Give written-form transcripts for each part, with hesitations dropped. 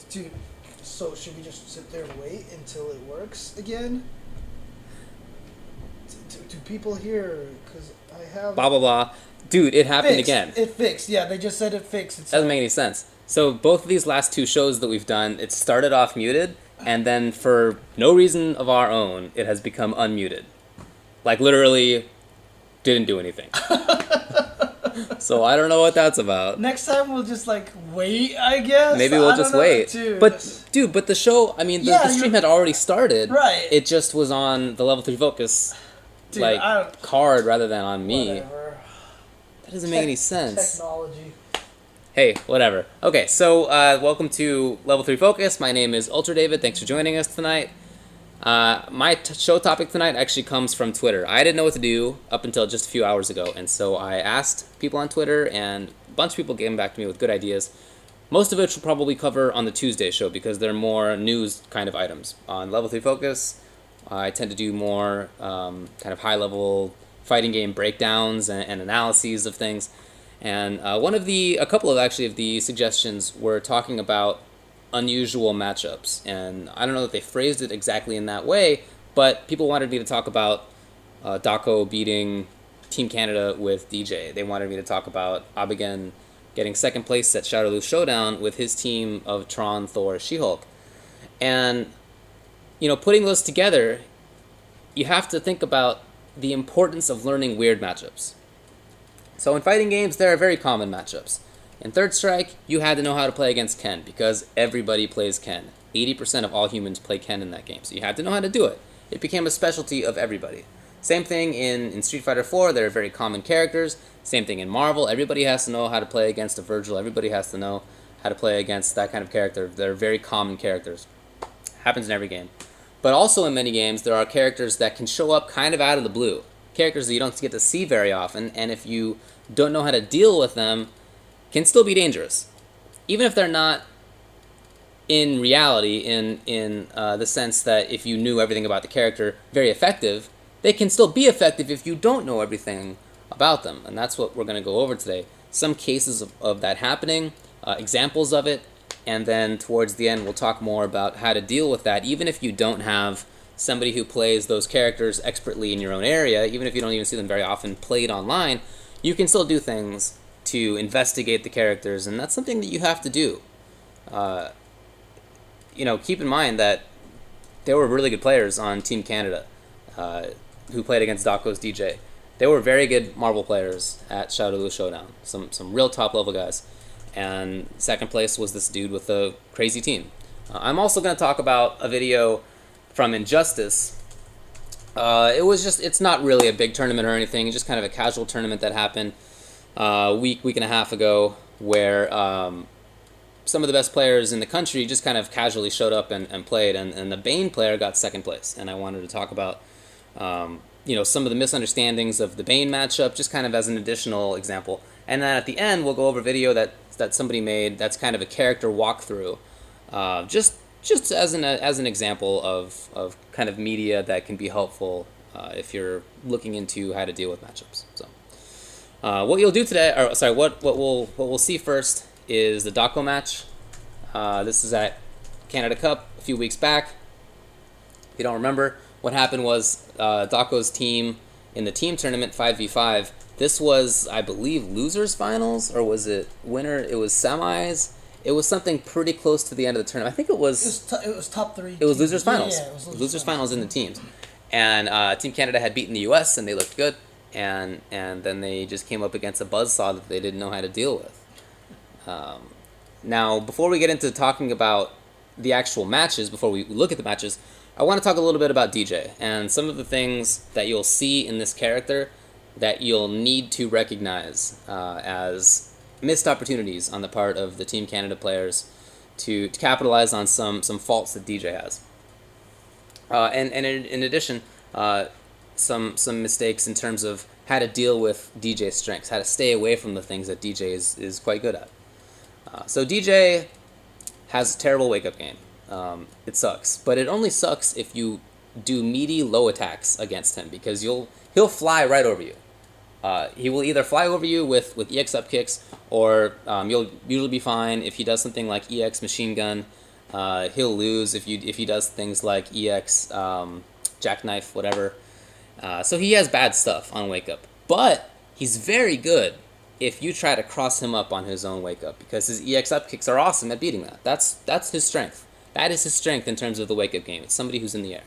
Dude, so should we just sit there and wait until it works again? Do people hear? Because I have... Blah, blah, blah. Dude, it happened again. It fixed. Yeah, they just said it fixed. Doesn't make any sense. So both of these last two shows that we've done, it started off muted, and then for no reason of our own, it has become unmuted. Like, literally, didn't do anything. So I don't know what that's about. Next time we'll just, like, wait, I guess? Maybe we'll just wait. Dude. But the show, I mean, the stream had already started. Right. It just was on the Level 3 Focus, Dude, card rather than on me. Whatever. That doesn't make any sense. Technology. Hey, whatever. Okay, so welcome to Level 3 Focus. My name is UltraDavid. Thanks for joining us tonight. My show topic tonight actually comes from Twitter. I didn't know what to do up until just a few hours ago, and so I asked people on Twitter, and a bunch of people came back to me with good ideas. Most of which we'll probably cover on the Tuesday show because they're more news kind of items. On Level 3 Focus, I tend to do more kind of high-level fighting game breakdowns and analyses of things. And a couple of the suggestions were talking about unusual matchups, and I don't know that they phrased it exactly in that way, but people wanted me to talk about Dakou beating Team Canada with Dee Jay. They wanted me to talk about Abegen getting second place at Shadowloo Showdown with his team of Tron, Thor, Shehulk. And, putting those together, you have to think about the importance of learning weird matchups. So in fighting games, there are very common matchups. In Third Strike, you had to know how to play against Ken because everybody plays Ken. 80% of all humans play Ken in that game, so you had to know how to do it. It became a specialty of everybody. Same thing in Street Fighter 4, there are very common characters. Same thing in Marvel, everybody has to know how to play against a Virgil, everybody has to know how to play against that kind of character. They're very common characters. Happens in every game. But also in many games, there are characters that can show up kind of out of the blue. Characters that you don't get to see very often, and if you don't know how to deal with them, can still be dangerous. Even if they're not in reality, in the sense that if you knew everything about the character, very effective, they can still be effective if you don't know everything about them. And that's what we're going to go over today. Some cases of that happening, examples of it, and then towards the end we'll talk more about how to deal with that, even if you don't have somebody who plays those characters expertly in your own area, even if you don't even see them very often played online, you can still do things to investigate the characters, and that's something that you have to do. Keep in mind that there were really good players on Team Canada who played against Dakou's DJ. They were very good Marvel players at Shadowloo Showdown, some real top-level guys. And second place was this dude with a crazy team. I'm also going to talk about a video from Injustice. It's not really a big tournament or anything, it's just kind of a casual tournament that happened week and a half ago, where some of the best players in the country just kind of casually showed up and played, and the Bane player got second place. And I wanted to talk about some of the misunderstandings of the Bane matchup, just kind of as an additional example. And then at the end, we'll go over a video that somebody made that's kind of a character walkthrough, just as an example of kind of media that can be helpful if you're looking into how to deal with matchups. So, what you'll do today, what we'll see first is the Dakou match. This is at Canada Cup a few weeks back. If you don't remember, what happened was Dakou's team in the team tournament 5v5. This was, I believe, losers finals, or was it winner? It was semis. It was something pretty close to the end of the tournament. I think it was. It was top three. It was losers finals. Yeah, it was losers finals in the teams, and Team Canada had beaten the U.S. and they looked good, and then they just came up against a buzzsaw that they didn't know how to deal with. Now, before we get into talking about the actual matches, before we look at the matches, I want to talk a little bit about Dee Jay and some of the things that you'll see in this character that you'll need to recognize as missed opportunities on the part of the Team Canada players to capitalize on some faults that Dee Jay has. And in addition, some mistakes in terms of how to deal with Dee Jay's strengths, how to stay away from the things that Dee Jay is quite good at. So Dee Jay has a terrible wake-up game. It sucks, but it only sucks if you do meaty low attacks against him, because he'll fly right over you. He will either fly over you with EX up kicks, or you'll usually be fine if he does something like EX machine gun, He'll lose if he does things like EX, jackknife, whatever. So he has bad stuff on wake up, but he's very good if you try to cross him up on his own wake up, because his EX up kicks are awesome at beating that. That's his strength. That is his strength in terms of the wake up game. It's somebody who's in the air.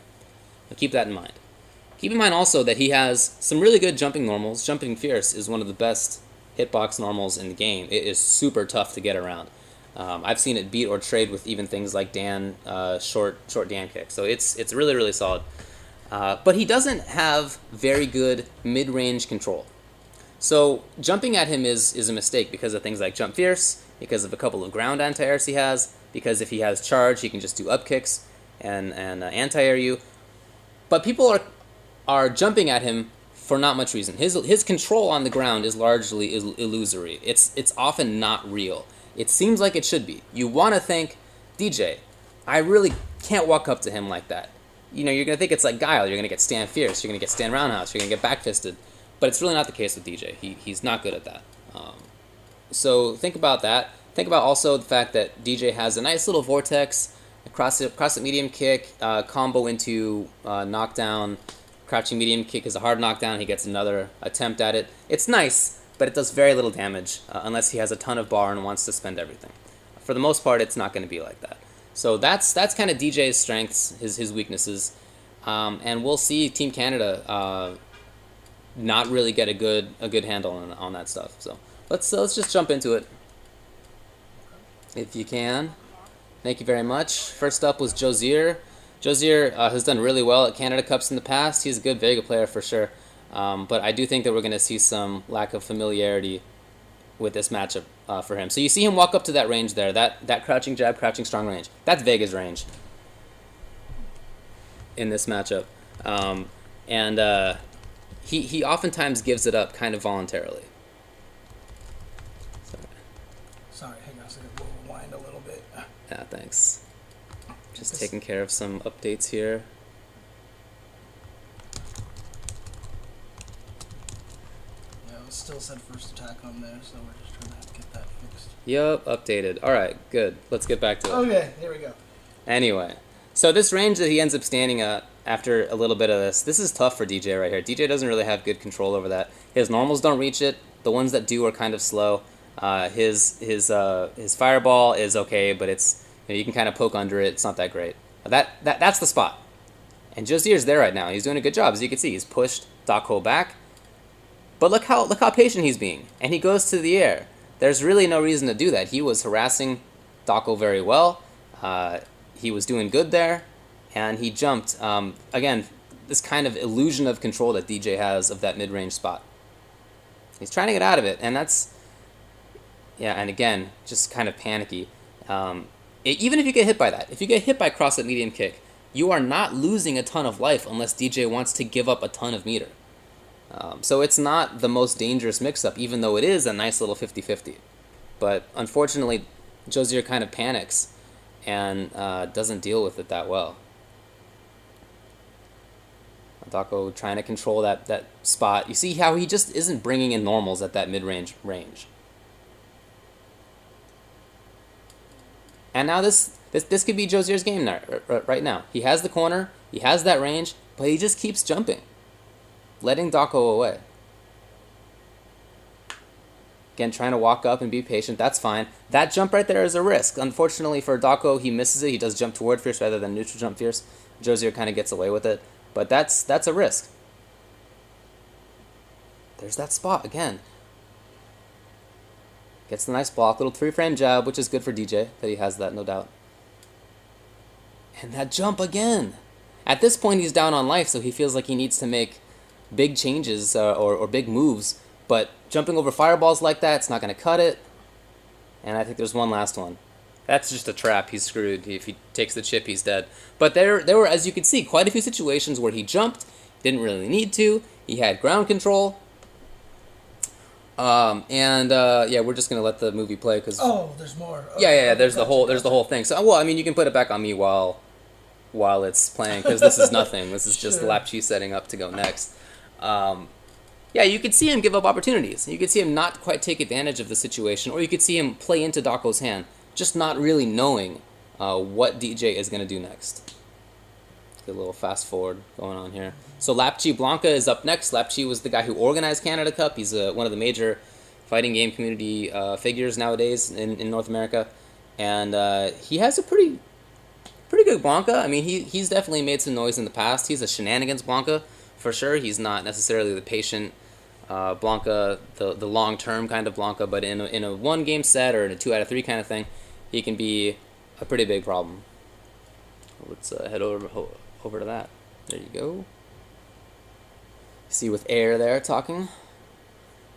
So keep that in mind. Keep in mind also that he has some really good jumping normals. Jumping Fierce is one of the best hitbox normals in the game. It is super tough to get around. I've seen it beat or trade with even things like Dan, short Dan kick. So it's really, really solid. But he doesn't have very good mid-range control. So jumping at him is a mistake because of things like Jump Fierce, because of a couple of ground anti-airs he has, because if he has charge, he can just do up kicks and anti-air you. But people are jumping at him for not much reason. His control on the ground is largely illusory. It's often not real. It seems like it should be. You want to think, DJ, I really can't walk up to him like that. You know, you're going to think it's like Guile. You're going to get Stand Fierce. You're going to get Stand Roundhouse. You're going to get back-fisted. But it's really not the case with DJ. He's not good at that. So think about that. Think about also the fact that DJ has a nice little vortex, across the medium kick, combo into knockdown. Crouching medium kick is a hard knockdown. He gets another attempt at it. It's nice, but it does very little damage unless he has a ton of bar and wants to spend everything. For the most part, it's not going to be like that. So that's kind of DJ's strengths, his weaknesses, and we'll see Team Canada not really get a good handle on that stuff. So let's just jump into it, if you can. Thank you very much. First up was Jozier. Jozier has done really well at Canada Cups in the past. He's a very good player for sure. But I do think that we're going to see some lack of familiarity with this matchup for him. So you see him walk up to that range there, that crouching jab, crouching strong range. That's Vega's range in this matchup. He oftentimes gives it up kind of voluntarily. Sorry, hang on a second. We'll rewind a little bit. Yeah, thanks. Just taking care of some updates here. Yeah, it still said first attack on there, so we're just trying to get that fixed. Yup, updated. Alright, good. Let's get back to it. Okay, here we go. Anyway, so this range that he ends up standing at after a little bit of this is tough for DJ right here. DJ doesn't really have good control over that. His normals don't reach it. The ones that do are kind of slow. His fireball is okay, but it's, you know, you can kind of poke under it. It's not that great. That's the spot. And Jozier's there right now. He's doing a good job, as you can see. He's pushed Dakou back. But look how patient he's being. And he goes to the air. There's really no reason to do that. He was harassing Dakou very well. He was doing good there. And he jumped. Again, this kind of illusion of control that DJ has of that mid-range spot. He's trying to get out of it. And that's... yeah, and again, just kind of panicky. Even if you get hit by that, if you get hit by cross-up medium kick, you are not losing a ton of life unless DJ wants to give up a ton of meter. So it's not the most dangerous mix-up, even though it is a nice little 50-50. But unfortunately, Jozier kind of panics and doesn't deal with it that well. Dakou trying to control that spot. You see how he just isn't bringing in normals at that mid-range range. And now this could be Jozier's game now, right now. He has the corner, he has that range, but he just keeps jumping, letting Dakou away. Again, trying to walk up and be patient, that's fine. That jump right there is a risk. Unfortunately for Dakou, he misses it. He does jump toward Fierce rather than neutral jump Fierce. Jozier kind of gets away with it, but that's a risk. There's that spot again. Gets the nice block, little 3-frame jab, which is good for DJ, that he has that, no doubt. And that jump again! At this point, he's down on life, so he feels like he needs to make big changes or big moves. But jumping over fireballs like that, it's not going to cut it. And I think there's one last one. That's just a trap. He's screwed. If he takes the chip, he's dead. But there were, as you can see, quite a few situations where he jumped, didn't really need to. He had ground control. Yeah, we're just gonna let the movie play because. Oh, there's more. Okay. Yeah. There's the whole thing. So, well, I mean, you can put it back on me while it's playing because this is nothing. This is just Lapchi setting up to go next. Yeah, you could see him give up opportunities. You could see him not quite take advantage of the situation, or you could see him play into Dakou's hand, just not really knowing what DJ is going to do next. Get a little fast forward going on here. So Lapchi Blanca is up next. Lapchi was the guy who organized Canada Cup. He's one of the major fighting game community figures nowadays in North America. And he has a pretty good Blanca. I mean, he's definitely made some noise in the past. He's a shenanigans Blanca, for sure. He's not necessarily the patient Blanca, the long-term kind of Blanca, but in a one-game set or in a 2 out of 3 kind of thing, he can be a pretty big problem. Let's head over to that. There you go. See with Air there talking.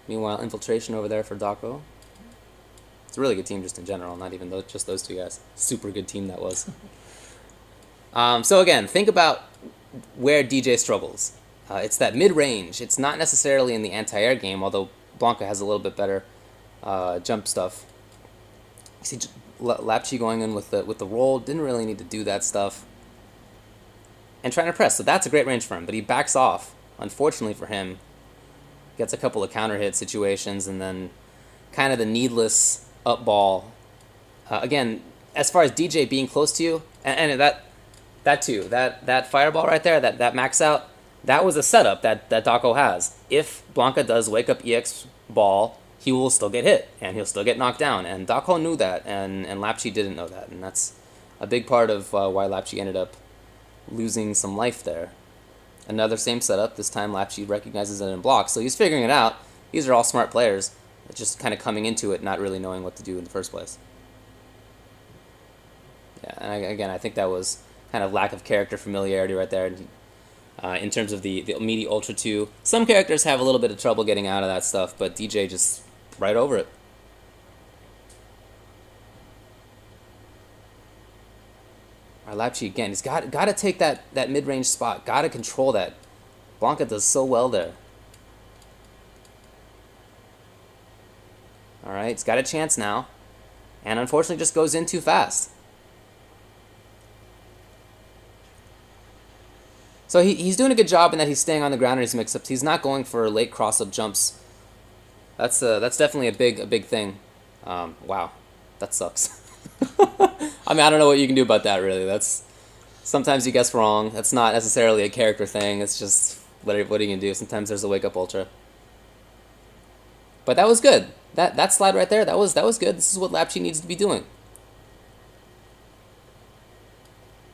Meanwhile, Infiltration over there for Dakou. It's a really good team just in general, not even just those two guys. Super good team that was. So again, think about where DJ struggles. It's that mid-range. It's not necessarily in the anti-air game, although Blanca has a little bit better jump stuff. You see Lapchi going in with the roll, didn't really need to do that stuff. And trying to press, so that's a great range for him, but he backs off, unfortunately for him. Gets a couple of counter hit situations, and then kind of the needless up ball. Again, as far as DJ being close to you, and that too, that fireball right there, that max out, that was a setup that Dakou has. If Blanca does wake up EX ball, he will still get hit, and he'll still get knocked down. And Dakou knew that, and Lapchi didn't know that. And that's a big part of why Lapchi ended up losing some life there. Another same setup. This time Lapchi recognizes it in block, so he's figuring it out. These are all smart players, just kind of coming into it, not really knowing what to do in the first place. Yeah, and again, I think that was kind of lack of character familiarity right there. In terms of the meaty Ultra 2, some characters have a little bit of trouble getting out of that stuff, but DJ just right over it. All right, Lapchi again. He's got to take that mid-range spot. Got to control that. Blanca does so well there. All right, he's got a chance now, and unfortunately just goes in too fast. So he's doing a good job in that he's staying on the ground in his mix-ups. He's not going for late cross-up jumps. That's definitely a big thing. Wow, that sucks. I mean, I don't know what you can do about that, really. That's sometimes you guess wrong. That's not necessarily a character thing. It's just what are you going to do? Sometimes there's a wake-up ultra. But that was good. That slide right there, that was good. This is what Lapchi needs to be doing.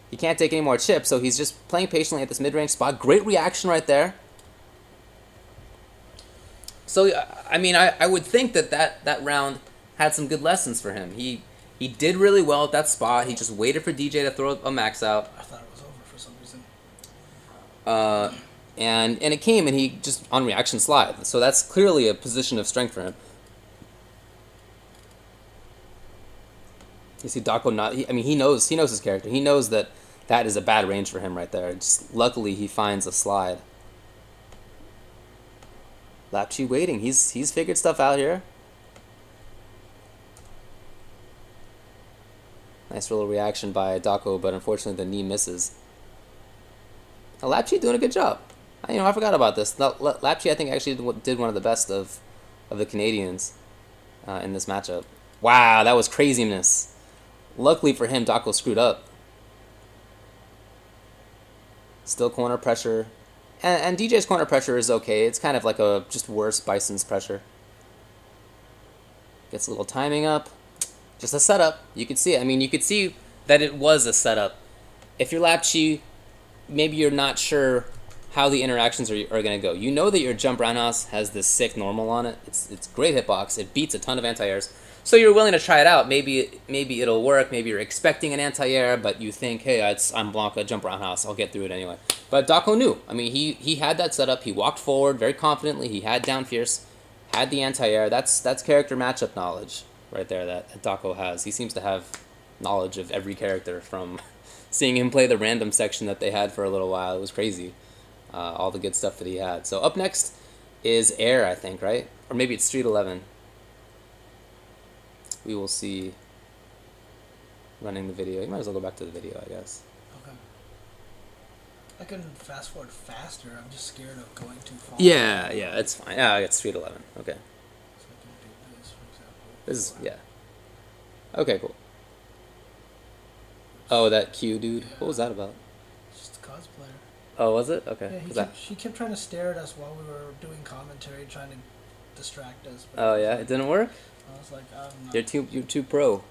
He can't take any more chips, so he's just playing patiently at this mid-range spot. Great reaction right there. So, I mean, I would think that round had some good lessons for him. He did really well at that spot. He just waited for DJ to throw a max out. I thought it was over for some reason. And it came, and he just on reaction slide. So that's clearly a position of strength for him. You see Dakou he knows his character. He knows that is a bad range for him right there. Just luckily he finds a slide. Lapchi waiting. He's figured stuff out here. Nice little reaction by Dakou, but unfortunately the knee misses. Now, Lapchi doing a good job. I forgot about this. Lapchi, I think, actually did one of the best of the Canadians in this matchup. Wow, that was craziness. Luckily for him, Dakou screwed up. Still corner pressure. And DJ's corner pressure is okay. It's kind of like just worse Bison's pressure. Gets a little timing up. Just a setup. You could see it. I mean, you could see that it was a setup. If you're Lapchi, maybe you're not sure how the interactions are going to go. You know that your jump roundhouse has this sick normal on it. It's great hitbox. It beats a ton of anti-airs. So you're willing to try it out. Maybe it'll work. Maybe you're expecting an anti-air, but you think, hey, I'm Blanca, jump roundhouse. I'll get through it anyway. But Dakou knew. I mean, he had that setup. He walked forward very confidently. He had down fierce, had the anti-air. That's character matchup knowledge right there that Dakou has. He seems to have knowledge of every character from seeing him play the random section that they had for a little while. It was crazy. All the good stuff that he had. So up next is Air, I think, right? Or maybe it's Street 11. We will see running the video. You might as well go back to the video, I guess. Okay. I can fast forward faster. I'm just scared of going too far. Yeah, it's fine. Yeah, it's Street 11. Okay. So I can do this, for example. This is, yeah. Okay, cool. Oh, that Q dude. Yeah. What was that about? Just a cosplayer. Oh, was it? Okay. Yeah, she kept trying to stare at us while we were doing commentary, trying to distract us. But Oh yeah, it didn't work. I was like, I'm not. You're too pro.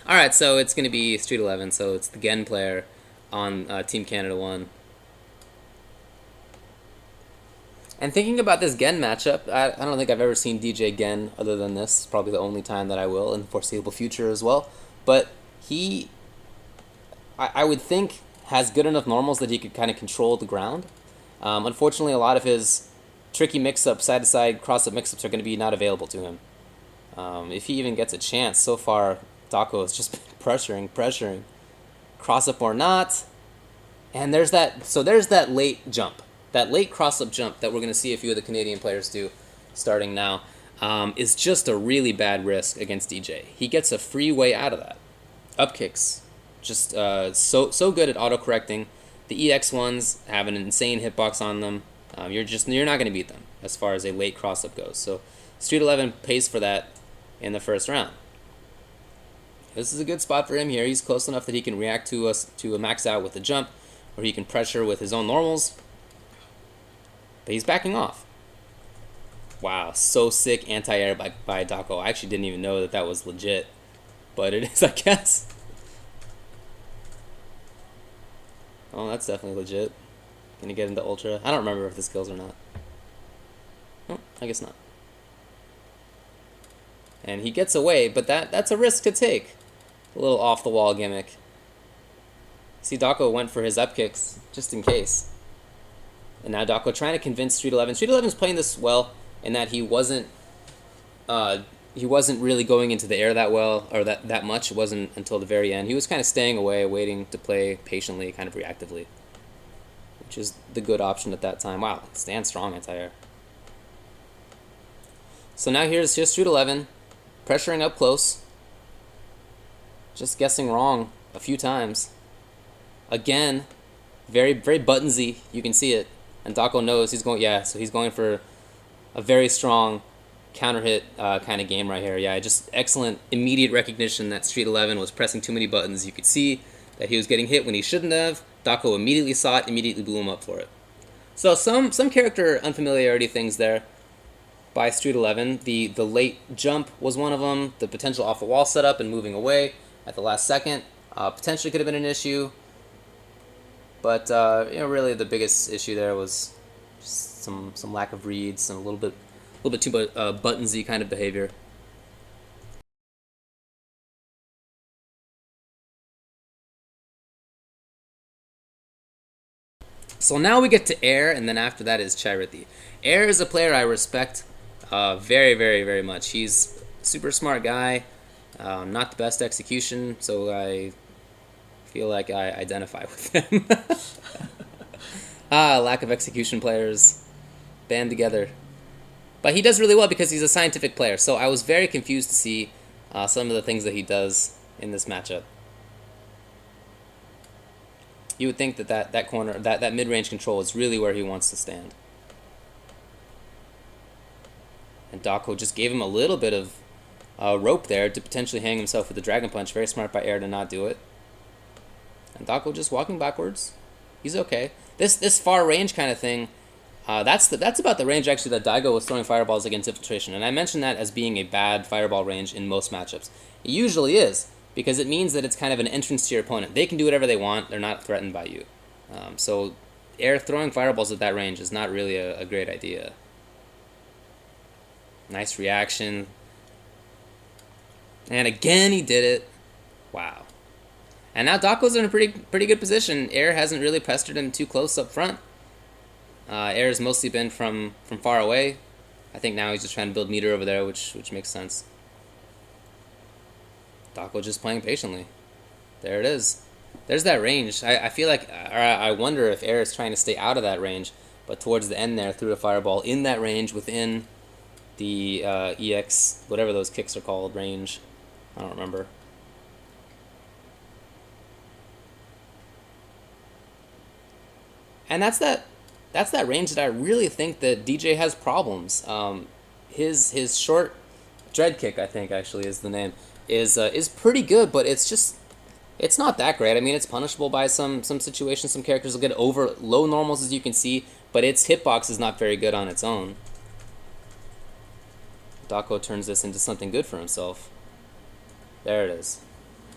All right, so it's gonna be Street 11. So it's the Gen player on Team Canada 1. And thinking about this Gen matchup, I don't think I've ever seen DJ Gen other than this. It's probably the only time that I will in the foreseeable future as well. But he, I would think, has good enough normals that he could kind of control the ground. Unfortunately, a lot of his tricky mix-ups, side-to-side cross-up mix-ups are going to be not available to him. If he even gets a chance, so far, Dakou is just pressuring. Cross-up or not. And there's that late jump. That late cross-up jump that we're going to see a few of the Canadian players do starting now is just a really bad risk against DJ. He gets a free way out of that. Up kicks, just so good at auto-correcting. The EX ones have an insane hitbox on them. You're not going to beat them as far as a late cross-up goes. So Street 11 pays for that in the first round. This is a good spot for him here. He's close enough that he can react to a max out with a jump, or he can pressure with his own normals. But he's backing off. Wow, so sick anti-air by Dakou. I actually didn't even know that was legit. But it is, I guess. Oh, that's definitely legit. Gonna get into Ultra. I don't remember if this kills or not. Oh, I guess not. And he gets away, but that's a risk to take. A little off-the-wall gimmick. See, Dakou went for his up kicks, just in case. And now Dakou trying to convince Street 11. Street 11 is playing this well in that he wasn't really going into the air that well, or that much. It wasn't until the very end. He was kind of staying away, waiting to play patiently, kind of reactively, which is the good option at that time. Wow, stand strong anti-air. So now here's Street 11, pressuring up close. Just guessing wrong a few times. Again, very buttonsy. You can see it. And Dakou knows he's going, so he's going for a very strong counter hit kind of game right here. Yeah, just excellent immediate recognition that Street 11 was pressing too many buttons. You could see that he was getting hit when he shouldn't have. Dakou immediately saw it, immediately blew him up for it. So some character unfamiliarity things there by Street 11. The late jump was one of them. The potential off the wall setup and moving away at the last second potentially could have been an issue. But really the biggest issue there was just some lack of reads and a little bit too buttonsy kind of behavior. So now we get to Air, and then after that is Charity. Air is a player I respect very much. He's a super smart guy, not the best execution, so I feel like I identify with him. Lack of execution players band together. But he does really well because he's a scientific player, so I was very confused to see some of the things that he does in this matchup. You would think that corner, that mid-range control is really where he wants to stand. And Dakou just gave him a little bit of rope there to potentially hang himself with the Dragon Punch. Very smart by Air to not do it. And Dakou just walking backwards. He's okay. This far range kind of thing, that's about the range actually that Daigo was throwing fireballs against Infiltration. And I mentioned that as being a bad fireball range in most matchups. It usually is, because it means that it's kind of an entrance to your opponent. They can do whatever they want. They're not threatened by you. So Air throwing fireballs at that range is not really a great idea. Nice reaction. And again he did it. Wow. And now Dakou's in a pretty good position. Air hasn't really pestered him too close up front. Air has mostly been from far away. I think now he's just trying to build meter over there, which makes sense. Dakou just playing patiently. There it is. There's that range. I feel like, or I wonder if Air is trying to stay out of that range, but towards the end there, threw a fireball in that range within the EX, whatever those kicks are called, range. I don't remember. And that's that range that I really think that DJ has problems. His short Dread Kick, I think actually is the name, is pretty good, but it's not that great. I mean, it's punishable by some situations. Some characters will get over low normals, as you can see, but its hitbox is not very good on its own. Dakou turns this into something good for himself. There it is.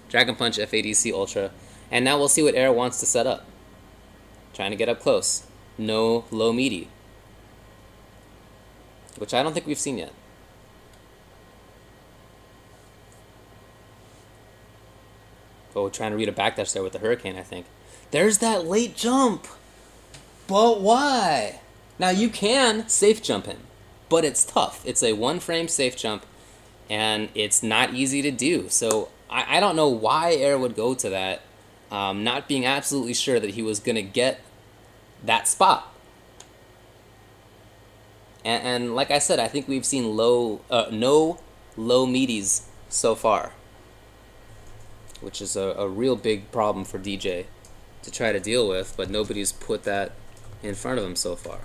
Dragon Punch FADC Ultra. And now we'll see what Air wants to set up. Trying to get up close. No low meaty. Which I don't think we've seen yet. Oh, trying to read a backdash there with the Hurricane, I think. There's that late jump! But why? Now you can safe jump him, but it's tough. It's a 1-frame safe jump, and it's not easy to do. So I don't know why Air would go to that, not being absolutely sure that he was going to get that spot. And like I said, I think we've seen no low meaties so far, which is a real big problem for Dee Jay to try to deal with, but nobody's put that in front of him so far.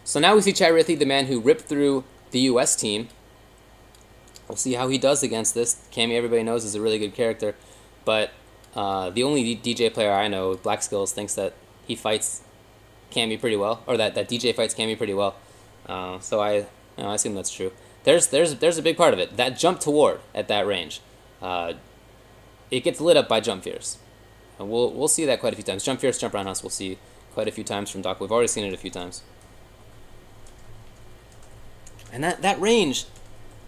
So now we see Charithi, the man who ripped through the US team. We'll see how he does against this. Cammy, everybody knows, is a really good character, but the only DJ player I know, Black Skills, thinks that he fights Cammy pretty well, or that DJ fights Cammy pretty well. So I assume that's true. There's a big part of it. That jump toward at that range, it gets lit up by Jump Fierce. And we'll see that quite a few times. Jump Fierce, Jump Roundhouse, we'll see quite a few times from Dakou. We've already seen it a few times. And that range,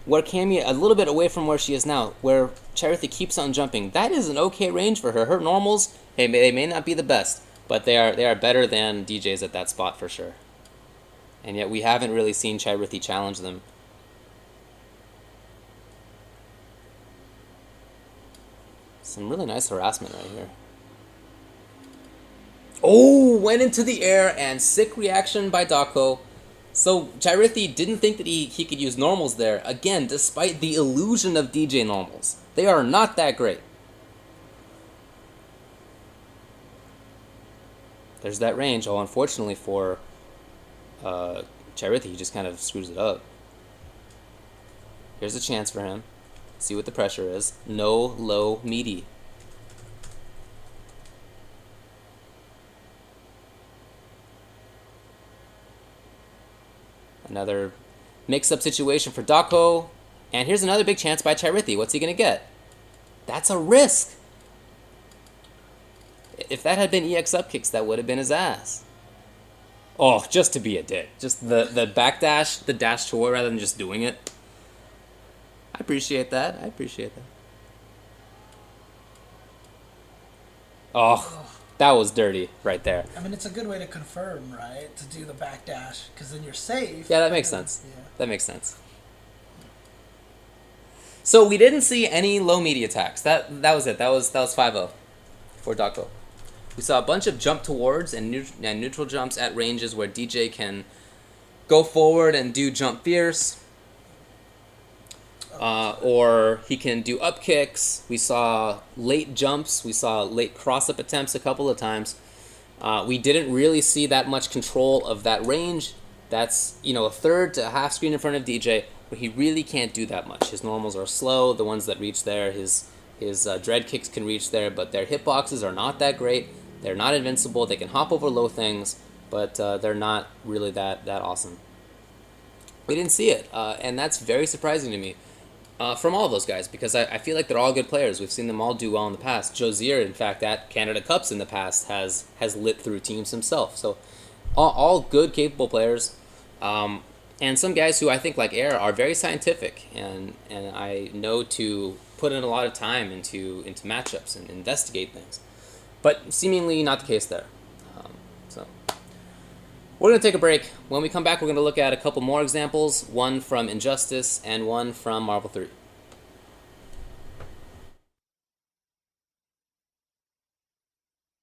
where Cammy a little bit away from where she is now, where Charithi keeps on jumping, that is an okay range for her. Her normals, hey, they may not be the best, but they are better than DJ's at that spot for sure. And yet we haven't really seen Charithi challenge them. Some really nice harassment right here. Oh, went into the air, and sick reaction by Dakou. So Charithi didn't think that he could use normals there. Again, despite the illusion of DJ normals. They are not that great. There's that range. Oh, unfortunately for Charithi, he just kind of screws it up. Here's a chance for him. See what the pressure is. No low meaty. Another mix-up situation for Dakou. And here's another big chance by Charithi. What's he going to get? That's a risk. If that had been EX up kicks, that would have been his ass. Oh, just to be a dick. Just the backdash, the dash toward rather than just doing it. I appreciate that. I appreciate that. Oh, that was dirty right there. I mean, it's a good way to confirm, right? To do the backdash, because then you're safe. Yeah, that makes sense. Yeah. That makes sense. So we didn't see any low meaty attacks. That was it. That was 5-0 for Dakou. We saw a bunch of jump towards and neutral jumps at ranges where DJ can go forward and do jump fierce. Or he can do up kicks. We saw late jumps. We saw late cross-up attempts a couple of times. We didn't really see that much control of that range. That's, a third to a half screen in front of DJ, where he really can't do that much. His normals are slow. The ones that reach there, his dread kicks can reach there, but their hitboxes are not that great. They're not invincible. They can hop over low things, but they're not really that awesome. We didn't see it, and that's very surprising to me. From all of those guys, because I feel like they're all good players. We've seen them all do well in the past. Jozier, in fact, at Canada Cups in the past, has lit through teams himself. So all good, capable players. And some guys who I think, like Air, are very scientific, and I know to put in a lot of time into matchups and investigate things. But seemingly not the case there. So we're going to take a break. When we come back, we're going to look at a couple more examples, one from Injustice and one from Marvel 3.